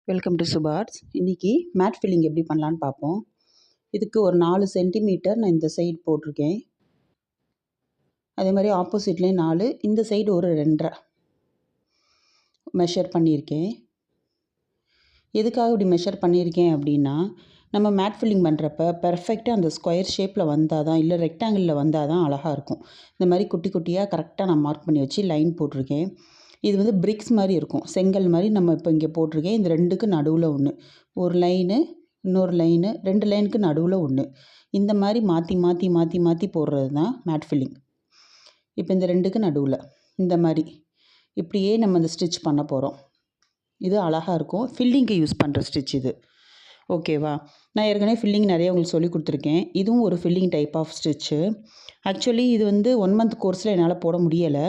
Welcome to சுபார்ஸ். இன்றைக்கி mat filling எப்படி பண்ணலான்னு பார்ப்போம். இதுக்கு ஒரு 4 சென்டிமீட்டர் நான் இந்த சைடு போட்டிருக்கேன். அதே மாதிரி ஆப்போசிட்லேயும் 4, இந்த சைடு ஒரு 2.5 மெஷர் பண்ணியிருக்கேன். எதுக்காக இப்படி மெஷர் பண்ணியிருக்கேன் அப்படின்னா, நம்ம மேட் ஃபில்லிங் பண்ணுறப்ப பெர்ஃபெக்டாக அந்த ஸ்கொயர் ஷேப்பில் வந்தால் தான், இல்லை ரெக்டாங்கிளில் வந்தால் தான் அழகாக இருக்கும். இந்த மாதிரி குட்டி குட்டியாக கரெக்டாக நான் மார்க் பண்ணி வச்சு லைன் போட்டிருக்கேன். இது வந்து பிரிக்ஸ் மாதிரி இருக்கும், செங்கல் மாதிரி. நம்ம இப்போ இங்கே போட்டிருக்கேன். இந்த 2க்கு நடுவில் ஒன்று, ஒரு லைனு, இன்னொரு லைனு, 2 லைனுக்கு நடுவில் ஒன்று. இந்த மாதிரி மாற்றி மாற்றி மாற்றி மாற்றி போடுறது தான் மேட் ஃபில்லிங். இப்போ இந்த 2க்கு நடுவில் இந்த மாதிரி இப்படியே நம்ம இந்த ஸ்டிச் பண்ண போகிறோம். இது அழகாக இருக்கும். ஃபில்லிங்க்கு யூஸ் பண்ணுற ஸ்டிச் இது. ஓகேவா? நான் ஏற்கனவே ஃபில்லிங் நிறைய உங்களுக்கு சொல்லி கொடுத்துருக்கேன். இதுவும் ஒரு filling type of stitch. Actually இது வந்து 1 மந்த் கோர்ஸில் என்னால் போட முடியலை.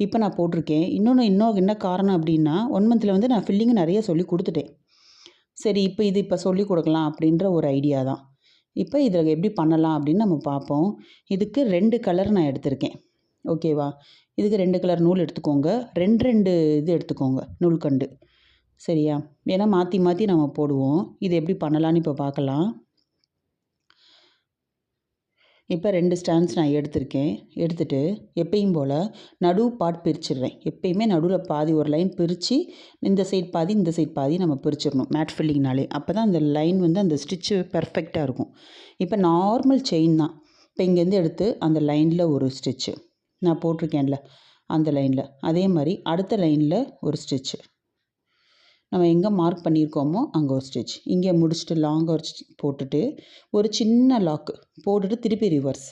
இப்போ நான் போட்டிருக்கேன். இன்னும் என்ன காரணம் அப்படின்னா, 1 மந்தில் வந்து நான் ஃபில்லிங் நிறைய சொல்லி கொடுத்துட்டேன். சரி, இப்போ சொல்லி கொடுக்கலாம் அப்படின்ற ஒரு ஐடியா தான். இப்போ இதில் எப்படி பண்ணலாம் அப்படின்னு நம்ம பார்ப்போம். இதுக்கு 2 கலர் நான் எடுத்திருக்கேன். ஓகேவா? இதுக்கு 2 கலர் நூல் எடுத்துக்கோங்க. 2 இது எடுத்துக்கோங்க, நூல்கண்டு. சரியா? ஏன்னா மாற்றி மாற்றி நம்ம போடுவோம். இது எப்படி பண்ணலான்னு இப்போ பார்க்கலாம். இப்போ 2 ஸ்டாண்ட்ஸ் நான் எடுத்துட்டு எப்பயும் போல் நடு பார்ட் பிரிச்சிடுறேன். எப்பயுமே நடுவில் பாதி ஒரு லைன் பிரித்து, இந்த சைட் பாதி இந்த சைட் பாதி நம்ம பிரிச்சிடணும் மேட் ஃபில்லிங்னாலே. அப்போ தான் அந்த லைன் வந்து அந்த ஸ்டிச்சு பெர்ஃபெக்டாக இருக்கும். இப்போ நார்மல் செயின் தான். இப்போ இங்கேருந்து எடுத்து அந்த லைனில் ஒரு ஸ்டிச்சு நான் போட்டிருக்கேன்ல, அந்த லைனில். அதே மாதிரி அடுத்த லைனில் ஒரு ஸ்டிச்சு, நம்ம எங்கே மார்க் பண்ணியிருக்கோமோ அங்கே ஒரு ஸ்டிச். இங்கே முடிச்சுட்டு லாங்காக ஒரு போட்டுட்டு ஒரு சின்ன லாக்கு போட்டுட்டு திருப்பி ரிவர்ஸ்.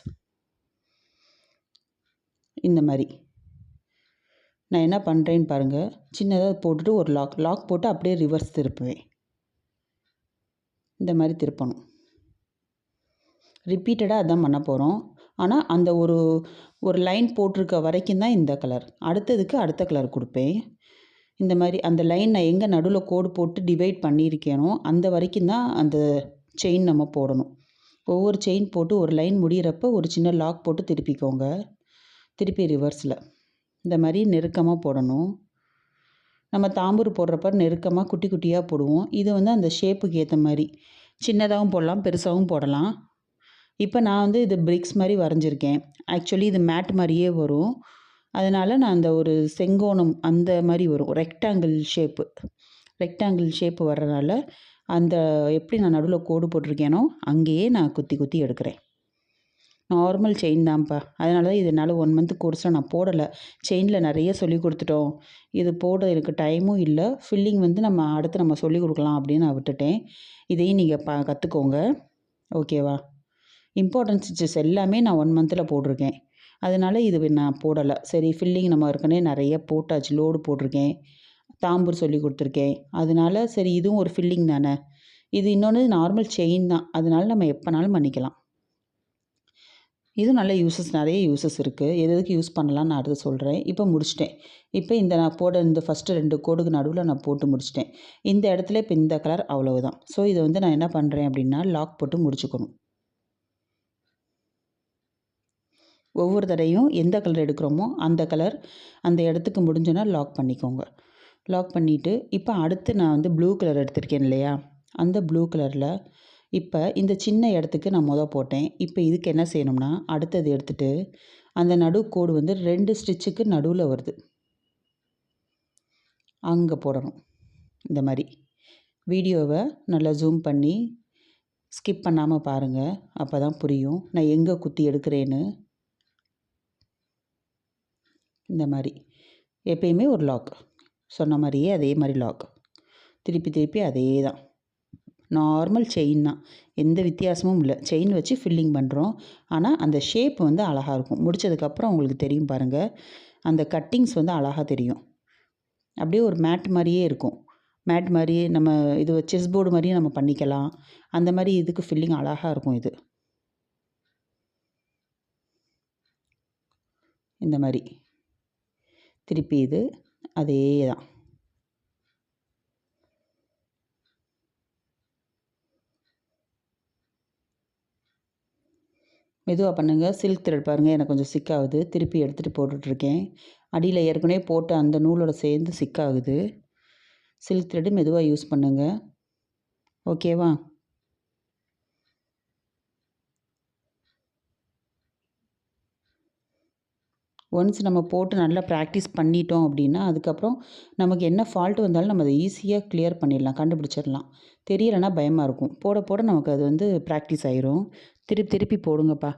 இந்த மாதிரி நான் என்ன பண்ணுறேன்னு பாருங்கள். சின்னதாக போட்டுட்டு ஒரு லாக் போட்டு அப்படியே ரிவர்ஸ் திருப்புவேன். இந்த மாதிரி திருப்பணும். ரிப்பீட்டடாக அதான் பண்ண போகிறோம். ஆனால் அந்த ஒரு லைன் போட்டிருக்க வரைக்கும் தான் இந்த கலர். அடுத்ததுக்கு அடுத்த கலர் கொடுப்பேன். இந்த மாதிரி அந்த லைன் நான் எங்கே நடுவில் கோடு போட்டு டிவைட் பண்ணியிருக்கேனோ அந்த வரைக்கும் தான் அந்த செயின் நம்ம போடணும். ஒவ்வொரு செயின் போட்டு ஒரு லைன் முடிகிறப்ப ஒரு சின்ன லாக் போட்டு திருப்பிக்கோங்க. திருப்பி ரிவர்ஸில் இந்த மாதிரி நெருக்கமாக போடணும். நம்ம தாம்பூர் போடுறப்ப நெருக்கமாக குட்டி குட்டியாக போடுவோம். இது வந்து அந்த ஷேப்புக்கு ஏற்ற மாதிரி சின்னதாகவும் போடலாம், பெருசாகவும் போடலாம். இப்போ நான் வந்து இது பிரிக்ஸ் மாதிரி வரைஞ்சிருக்கேன். ஆக்சுவலி இது மேட் மாதிரியே வரும். அதனால் நான் அந்த ஒரு செங்கோணம் அந்த மாதிரி வரும், ரெக்டாங்கிள் ஷேப்பு வர்றதுனால அந்த எப்படி நான் நடுவில் கோடு போட்டிருக்கேனோ அங்கேயே நான் குத்தி குத்தி எடுக்கிறேன். நார்மல் செயின் தான்ப்பா. அதனால தான் இது என்னால் 1 மந்த் கோர்ஸில் நான் போடலை. செயினில் நிறைய சொல்லி கொடுத்துட்டோம். இது போட எனக்கு டைமும் இல்லை. ஃபில்லிங் வந்து அடுத்து நம்ம சொல்லி கொடுக்கலாம் அப்படின்னு நான் விட்டுட்டேன். இதையும் நீங்கள் கற்றுக்கோங்க. ஓகேவா? இம்பார்ட்டன்ட் ஸ்டிச்சஸ் எல்லாமே நான் 1 மந்தில் போட்டிருக்கேன். அதனால் இது நான் போடலை. சரி, ஃபில்லிங் நம்ம ஏற்கனவே நிறைய போட்டாச்சு, லோடு போட்டிருக்கேன், தாம்பூர் சொல்லி கொடுத்துருக்கேன். அதனால சரி இதுவும் ஒரு ஃபில்லிங் தானே. இது இன்னொன்று நார்மல் செயின் தான். அதனால நம்ம எப்போனாலும் பண்ணிக்கலாம். இதுவும் நல்ல நிறைய யூஸஸ் இருக்குது. எதுக்கு யூஸ் பண்ணலான்னு நான் அடுத்து சொல்கிறேன். இப்போ முடிச்சிட்டேன். இப்போ நான் இந்த ஃபஸ்ட்டு 2 கோடுக்கு நடுவில் நான் போட்டு முடிச்சிட்டேன். இந்த இடத்துல இப்போ இந்த கலர் அவ்வளவுதான். ஸோ இதை வந்து நான் என்ன பண்ணுறேன் அப்படின்னா லாக் போட்டு முடிச்சுக்கணும். ஒவ்வொரு தடையும் எந்த கலர் எடுக்கிறோமோ அந்த கலர் அந்த இடத்துக்கு முடிஞ்சோன்னா லாக் பண்ணிக்கோங்க. லாக் பண்ணிவிட்டு இப்போ அடுத்து நான் வந்து ப்ளூ கலர் எடுத்திருக்கேன் இல்லையா, அந்த ப்ளூ கலரில் இப்போ இந்த சின்ன இடத்துக்கு நான் போட்டேன். இப்போ இதுக்கு என்ன செய்யணும்னா அடுத்தது எடுத்துகிட்டு அந்த நடுக்கோடு வந்து 2 ஸ்டிச்சுக்கு நடுவில் வருது, அங்கே போடணும். இந்த மாதிரி வீடியோவை நல்லா ஜூம் பண்ணி ஸ்கிப் பண்ணாமல் பாருங்கள். அப்போ தான் புரியும் நான் எங்கே குத்தி எடுக்கிறேன்னு. இந்த மாதிரி எப்பயுமே ஒரு லாக், சொன்ன மாதிரியே அதே மாதிரி லாக், திருப்பி அதே தான். நார்மல் செயின் தான், எந்த வித்தியாசமும் இல்லை. செயின் வச்சு ஃபில்லிங் பண்ணுறோம். ஆனால் அந்த ஷேப் வந்து அழகாக இருக்கும். முடித்ததுக்கப்புறம் உங்களுக்கு தெரியும் பாருங்கள், அந்த கட்டிங்ஸ் வந்து அழகாக தெரியும். அப்படியே ஒரு மேட் மாதிரியே இருக்கும். மேட் மாதிரியே நம்ம இது செஸ் போர்டு மாதிரியே நம்ம பண்ணிக்கலாம். அந்த மாதிரி இதுக்கு ஃபில்லிங் அழகாக இருக்கும். இது இந்த மாதிரி திருப்பி இது அதே தான். மெதுவாக பண்ணுங்கள். சில்க் த்ரெட் பாருங்கள், எனக்கு கொஞ்சம் சிக்காகுது. திருப்பி எடுத்துகிட்டு போட்டுட்ருக்கேன். அடியில் ஏற்கனவே போட்டு அந்த நூலோட சேர்ந்து சிக்காகுது. சில்க் த்ரெட்டு மெதுவாக யூஸ் பண்ணுங்கள். ஓகேவா? ஒன்ஸ் நம்ம போட்டு நல்லா ப்ராக்டிஸ் பண்ணிட்டோம் அப்படின்னா, அதுக்கப்புறம் நமக்கு என்ன ஃபால்ட் வந்தாலும் நம்ம அதை ஈஸியாக கிளியர் பண்ணிடலாம், கண்டுபிடிச்சிடலாம். தெரியலைன்னா பயமாக இருக்கும். போட போட நமக்கு அது வந்து ப்ராக்டிஸ் ஆயிரும். திருப்பி திருப்பி போடுங்கப்பா.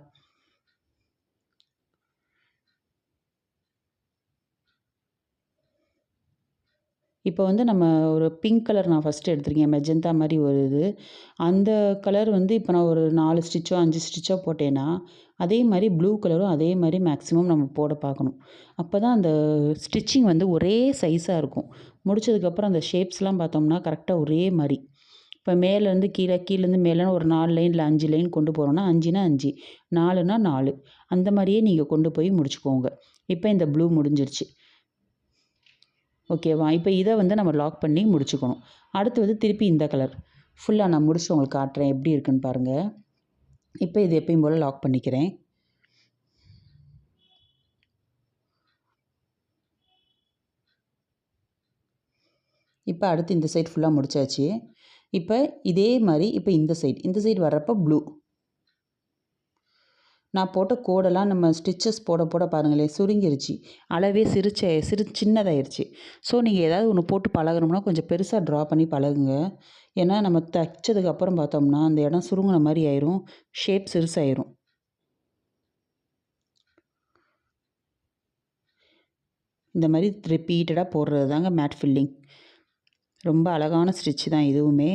இப்போ வந்து நம்ம ஒரு பிங்க் கலர் நான் ஃபஸ்ட்டு எடுத்திருக்கேன். மெஜந்தா மாதிரி ஒரு இது. அந்த கலர் வந்து இப்போ நான் ஒரு 4 ஸ்டிச்சோ 5 ஸ்டிச்சோ போட்டேன்னா, அதே மாதிரி ப்ளூ கலரும் அதே மாதிரி மேக்ஸிமம் நம்ம போட பார்க்கணும். அப்போ தான் அந்த ஸ்டிச்சிங் வந்து ஒரே சைஸாக இருக்கும். முடிச்சதுக்கப்புறம் அந்த ஷேப்ஸ்லாம் பார்த்தோம்னா கரெக்டாக ஒரே மாதிரி. இப்போ மேலேருந்து கீழே, கீழேருந்து மேலேன்னு ஒரு 4 லைன் இல்லை 5 லைன் கொண்டு போகிறோன்னா 5னா 5, 4னா 4 அந்த மாதிரியே நீங்கள் கொண்டு போய் முடிச்சுக்கோங்க. இப்போ இந்த ப்ளூ முடிஞ்சிருச்சு. ஓகேவா? இப்போ இதை வந்து நம்ம லாக் பண்ணி முடிச்சுக்கணும். அடுத்து வந்து திருப்பி இந்த கலர் ஃபுல்லாக நான் முடிச்சுட்டு உங்களுக்கு காட்டுறேன் எப்படி இருக்குன்னு பாருங்கள். இப்போ இது எப்பயும் போல் லாக் பண்ணிக்கிறேன். இப்போ அடுத்து இந்த சைடு ஃபுல்லாக முடிச்சாச்சு. இப்போ இதே மாதிரி இப்போ இந்த சைடு வர்றப்போ ப்ளூ. நான் போட்ட கோடெல்லாம் நம்ம ஸ்டிச்சஸ் போட போட பாருங்களேன் சுருங்கிருச்சு. அளவே சின்னதாயிருச்சு. ஸோ நீங்கள் ஏதாவது ஒன்று போட்டு பழகணும்னா கொஞ்சம் பெருசாக ட்ரா பண்ணி பழகுங்க. ஏன்னா நம்ம தைச்சதுக்கப்புறம் பார்த்தோம்னா அந்த இடம் சுருங்கின மாதிரி ஆயிரும், ஷேப் சிறுசாயிரும். இந்த மாதிரி ரிப்பீட்டடாக போடுறது தாங்க மேட் ஃபில்லிங். ரொம்ப அழகான ஸ்டிச் தான் இதுவுமே.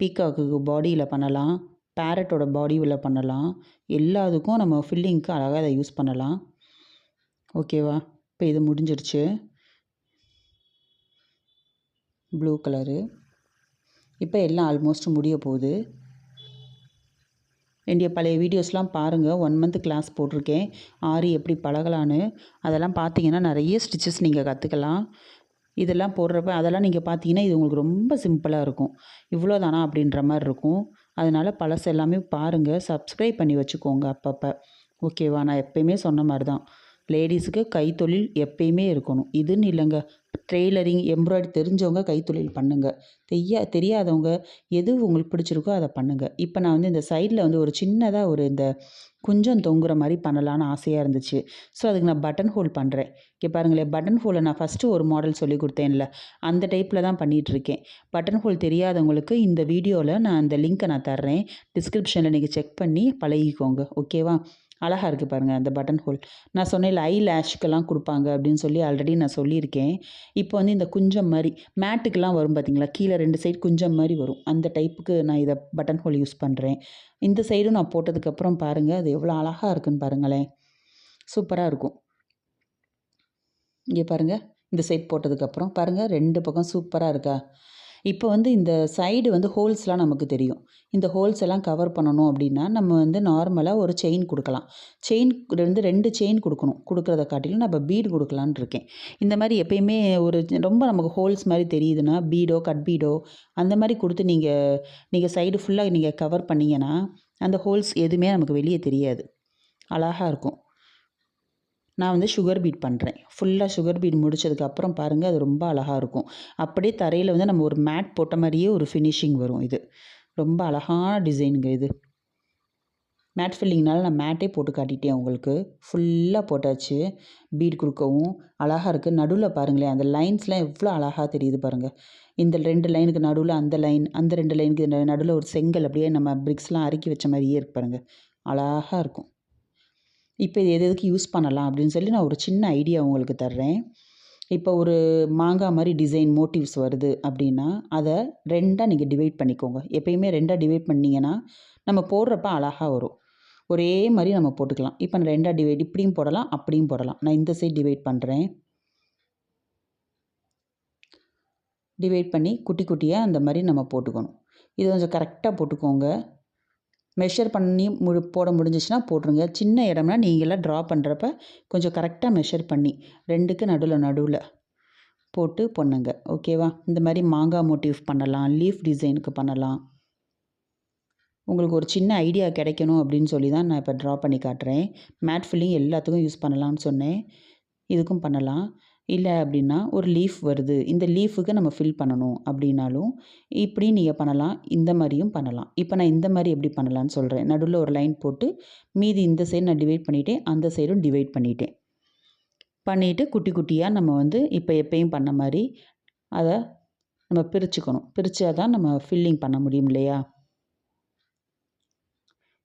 பீகாக்குக்கு பாடியில் பண்ணலாம், பேரட்டோட பாடியில் பண்ணலாம். எல்லாத்துக்கும் நம்ம ஃபில்லிங்க்கு அழகாக அதை யூஸ் பண்ணலாம். ஓகேவா? இப்போ இது முடிஞ்சிருச்சு. Blue colour. இப்போ எல்லாம் ஆல்மோஸ்ட் முடிய போகுது. என்னுடைய பழைய வீடியோஸ்லாம் பாருங்கள். 1 மந்த் கிளாஸ் போட்டிருக்கேன். ஆரி எப்படி பழகலான்னு. அதெல்லாம் பார்த்தீங்கன்னா நிறைய ஸ்டிச்சஸ் நீங்கள் கற்றுக்கலாம். இதெல்லாம் போடுறப்ப அதெல்லாம் நீங்கள் பார்த்தீங்கன்னா இது உங்களுக்கு ரொம்ப சிம்பிளாக இருக்கும். இவ்வளோ தானா அப்படின்ற மாதிரி இருக்கும். அதனால் பழசு எல்லாமே பாருங்கள். சப்ஸ்கிரைப் பண்ணி வச்சுக்கோங்க அப்பப்போ. ஓகேவா? நான் எப்பயுமே சொன்ன மாதிரி தான். லேடீஸுக்கு கைத்தொழில் எப்பயுமே இருக்கணும். இதுன்னு இல்லைங்க. டெய்லரிங், எம்ப்ராய்டரி தெரிஞ்சவங்க கைத்தொழில் பண்ணுங்கள். தெரியாதவங்க எது உங்களுக்கு பிடிச்சிருக்கோ அதை பண்ணுங்கள். இப்போ நான் வந்து இந்த சைடில் வந்து ஒரு சின்னதாக ஒரு இந்த குஞ்சம் தொங்குற மாதிரி பண்ணலான்னு ஆசையாக இருந்துச்சு. ஸோ அதுக்கு நான் பட்டன் ஹோல் பண்ணுறேன். இங்கே பாருங்களேன், பட்டன் ஹோலை நான் ஃபஸ்ட்டு ஒரு மாடல் சொல்லி கொடுத்தேன்ல, அந்த டைப்பில் தான் பண்ணிகிட்ருக்கேன். பட்டன் ஹோல் தெரியாதவங்களுக்கு இந்த வீடியோவில் நான் அந்த லிங்க்கை நான் தர்றேன். டிஸ்கிரிப்ஷனில் நீங்கள் செக் பண்ணி பழகிக்கோங்க. ஓகேவா? அழகாக இருக்குது பாருங்கள் அந்த பட்டன் ஹோல். நான் சொன்னேன்ல ஐ லேஷ்க்கெல்லாம் கொடுப்பாங்க அப்படின்னு சொல்லி ஆல்ரெடி நான் சொல்லியிருக்கேன். இப்போ வந்து இந்த குஞ்சம் மாதிரி மேட்டுக்கெல்லாம் வரும் பார்த்தீங்களா, கீழே 2 சைடு குஞ்சம் மாதிரி வரும். அந்த டைப்புக்கு நான் இதை பட்டன் ஹோல் யூஸ் பண்ணுறேன். இந்த சைடும் நான் போட்டதுக்கப்புறம் பாருங்கள் அது எவ்வளோ அழகாக இருக்குன்னு பாருங்களேன். சூப்பராக இருக்கும். இங்கே பாருங்கள், இந்த சைட் போட்டதுக்கப்புறம் பாருங்கள் 2 பக்கம் சூப்பராக இருக்கா? இப்போ வந்து இந்த சைடு வந்து ஹோல்ஸ்லாம் நமக்கு தெரியும். இந்த ஹோல்ஸ் எல்லாம் கவர் பண்ணணும் அப்படின்னா நம்ம வந்து நார்மலாக ஒரு செயின் கொடுக்கலாம். செயின் வந்து 2 செயின் கொடுக்கணும். கொடுக்குறத காட்டிலும் நம்ம பீடு கொடுக்கலான்னு இருக்கேன். இந்த மாதிரி எப்பயுமே ஒரு ரொம்ப நமக்கு ஹோல்ஸ் மாதிரி தெரியுதுன்னா பீடோ கட் பீடோ அந்த மாதிரி கொடுத்து நீங்கள் சைடு ஃபுல்லாக நீங்கள் கவர் பண்ணிங்கன்னா அந்த ஹோல்ஸ் எதுவுமே நமக்கு வெளியே தெரியாது. அழகாக இருக்கும். நான் வந்து சுகர் பீட் பண்ணுறேன். ஃபுல்லாக சுகர் பீட் முடிச்சதுக்கப்புறம் பாருங்கள் அது ரொம்ப அழகாக இருக்கும். அப்படியே தரையில் வந்து நம்ம ஒரு மேட் போட்ட மாதிரியே ஒரு ஃபினிஷிங் வரும் இது. ரொம்ப அழகான டிசைனுங்க இது. மேட் ஃபில்லிங்னால நான் மேட்டே போட்டு காட்டிட்டேன் உங்களுக்கு. ஃபுல்லாக போட்டாச்சு. பீட் கொடுக்கவும் அழகாக இருக்குது. நடுவில் பாருங்களேன் அந்த லைன்ஸ்லாம் எவ்வளோ அழகாக தெரியுது பாருங்கள். இந்த 2 லைனுக்கு நடுவில் அந்த லைன், அந்த 2 லைனுக்கு நடுவில் ஒரு செங்கல் அப்படியே நம்ம பிரிக்ஸ்லாம் அடுக்கி வச்ச மாதிரியே இருக்குது பாருங்கள். அழகாக இருக்கும். இப்போ இது எதுக்கு யூஸ் பண்ணலாம் அப்படின்னு சொல்லி நான் ஒரு சின்ன ஐடியா உங்களுக்கு தர்றேன். இப்போ ஒரு மாங்காய் மாதிரி டிசைன் மோட்டிவ்ஸ் வருது அப்படின்னா அதை 2ஆக நீங்கள் டிவைட் பண்ணிக்கோங்க. எப்பயுமே 2ஆக டிவைட் பண்ணிங்கன்னா நம்ம போடுறப்ப அழகாக வரும். ஒரே மாதிரி நம்ம போட்டுக்கலாம். இப்போ நான் 2ஆக டிவைட் இப்படியும் போடலாம், அப்படியும் போடலாம். நான் இந்த சைட் டிவைட் பண்ணுறேன். டிவைட் பண்ணி குட்டி குட்டியாக அந்த மாதிரி நம்ம போட்டுக்கணும். இது கொஞ்சம் கரெக்டாக போட்டுக்கோங்க. மெஷர் பண்ணி போட முடிஞ்சிச்சுன்னா போட்டுருங்க. சின்ன இடம்னா நீங்களாம் ட்ரா பண்ணுறப்ப கொஞ்சம் கரெக்டாக மெஷர் பண்ணி 2க்கு நடுவில் போட்டு பண்ணுங்க. ஓகேவா? இந்த மாதிரி மாங்காய் மோட்டிவ் பண்ணலாம், லீஃப் டிசைனுக்கு பண்ணலாம். உங்களுக்கு ஒரு சின்ன ஐடியா கிடைக்கணும் அப்படின்னு சொல்லி தான் நான் இப்போ ட்ரா பண்ணி காட்டுறேன். மேட் ஃபில்லிங் எல்லாத்துக்கும் யூஸ் பண்ணலாம்னு சொன்னேன். இதுக்கும் பண்ணலாம். இல்லை அப்படின்னா ஒரு லீஃப் வருது, இந்த லீஃபுக்கு நம்ம ஃபில் பண்ணணும் அப்படின்னாலும் இப்படி நீங்கள் பண்ணலாம், இந்த மாதிரியும் பண்ணலாம். இப்போ நான் இந்த மாதிரி எப்படி பண்ணலான்னு சொல்கிறேன். நடுவில் ஒரு லைன் போட்டு மீதி இந்த சைடு நான் டிவைட் பண்ணிட்டேன், அந்த சைடும் டிவைட் பண்ணிட்டேன். பண்ணிவிட்டு குட்டி குட்டியாக நம்ம வந்து இப்போ எப்பயும் பண்ண மாதிரி அதை நம்ம பிரிச்சுக்கணும். பிரித்தா தான் நம்ம ஃபில்லிங் பண்ண முடியும் இல்லையா?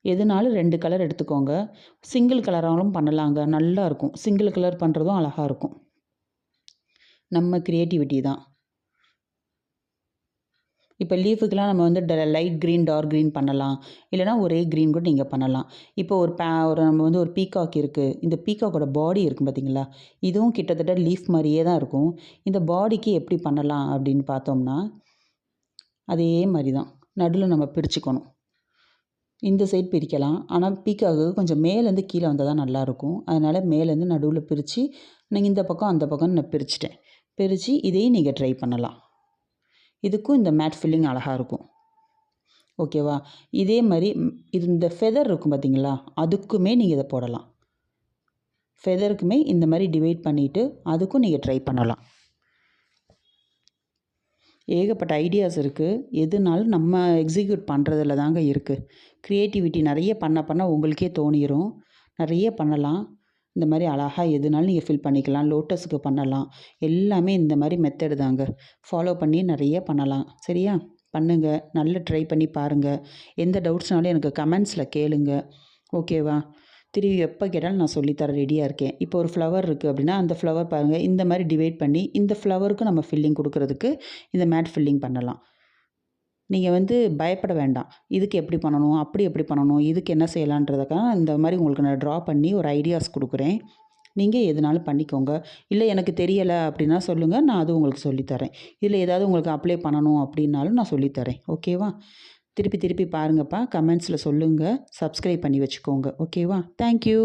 எதுனாலும் 2 கலர் எடுத்துக்கோங்க. சிங்கிள் கலராலும் பண்ணலாங்க, நல்லாயிருக்கும். சிங்கிள் கலர் பண்ணுறதும் அழகாக இருக்கும். நம்ம க்ரியேட்டிவிட்டி தான். இப்போ லீஃபுக்கெலாம் நம்ம வந்து லைட் க்ரீன், டார்க் க்ரீன் பண்ணலாம். இல்லைனா ஒரே க்ரீன் கூட நீங்கள் பண்ணலாம். இப்போ ஒரு நம்ம வந்து ஒரு பீகாக் இருக்குது. இந்த பீகாக்கோட பாடி இருக்கும் பார்த்தீங்களா? இதுவும் கிட்டத்தட்ட லீஃப் மாதிரியே தான் இருக்கும். இந்த பாடிக்கு எப்படி பண்ணலாம் அப்படின்னு பார்த்தோம்னா, அதே மாதிரி தான். நடுவில் நம்ம பிரிச்சுக்கணும். இந்த சைட் பிரிக்கலாம். ஆனால் பீகாக்கு கொஞ்சம் மேலேருந்து கீழே வந்தால் தான் நல்லாயிருக்கும். அதனால் மேலேருந்து நடுவில் பிரித்து நீங்கள் இந்த பக்கம் அந்த பக்கம்னு நான் பிரிச்சுட்டேன். பிரித்து இதையும் நீங்கள் ட்ரை பண்ணலாம். இதுக்கும் இந்த மேட் ஃபில்லிங் அழகாக இருக்கும். ஓகேவா? இதே மாதிரி இது இந்த ஃபெதர் இருக்கும் பார்த்தீங்களா? அதுக்குமே நீங்கள் இதை போடலாம். ஃபெதருக்குமே இந்த மாதிரி டிவைட் பண்ணிவிட்டு அதுக்கும் நீங்கள் ட்ரை பண்ணலாம். ஏகப்பட்ட ஐடியாஸ் இருக்குது. எதுனாலும் நம்ம எக்ஸிக்யூட் பண்ணுறதுல தாங்க இருக்குது. க்ரியேட்டிவிட்டி நிறைய பண்ண உங்களுக்கே தோணிரும். நிறைய பண்ணலாம். இந்த மாதிரி அழகாக எதுனாலும் நீங்கள் ஃபில் பண்ணிக்கலாம். லோட்டஸுக்கு பண்ணலாம். எல்லாமே இந்த மாதிரி மெத்தடு தாங்க. ஃபாலோ பண்ணி நிறைய பண்ணலாம். சரியா? பண்ணுங்கள். நல்லா ட்ரை பண்ணி பாருங்கள். எந்த டவுட்ஸ்னாலும் எனக்கு கமெண்ட்ஸில் கேளுங்க. ஓகேவா? திரும்பி எப்போ கேட்டாலும் நான் சொல்லித்தர ரெடியாக இருக்கேன். இப்போ ஒரு ஃப்ளவர் இருக்குது அப்படின்னா அந்த ஃப்ளவர் பாருங்கள், இந்த மாதிரி டிவைட் பண்ணி இந்த ஃப்ளவருக்கும் நம்ம ஃபில்லிங் கொடுக்கறதுக்கு இந்த மேட் ஃபில்லிங் பண்ணலாம். நீங்கள் வந்து பயப்பட வேண்டாம். இதுக்கு எப்படி பண்ணணும், அப்படி எப்படி பண்ணணும், இதுக்கு என்ன செய்யலான்றதுக்காக இந்த மாதிரி உங்களுக்கு நான் ட்ரா பண்ணி ஒரு ஐடியாஸ் கொடுக்குறேன். நீங்கள் எதுனாலும் பண்ணிக்கோங்க. இல்லை எனக்கு தெரியலை அப்படின்னா சொல்லுங்கள், நான் அதுவும் உங்களுக்கு சொல்லித்தரேன். இதில் ஏதாவது உங்களுக்கு அப்ளை பண்ணணும் அப்படின்னாலும் நான் சொல்லித்தரேன். ஓகேவா? திருப்பி திருப்பி பாருங்கப்பா. கமெண்ட்ஸில் சொல்லுங்கள். சப்ஸ்கிரைப் பண்ணி வச்சுக்கோங்க. ஓகேவா? தேங்க்யூ.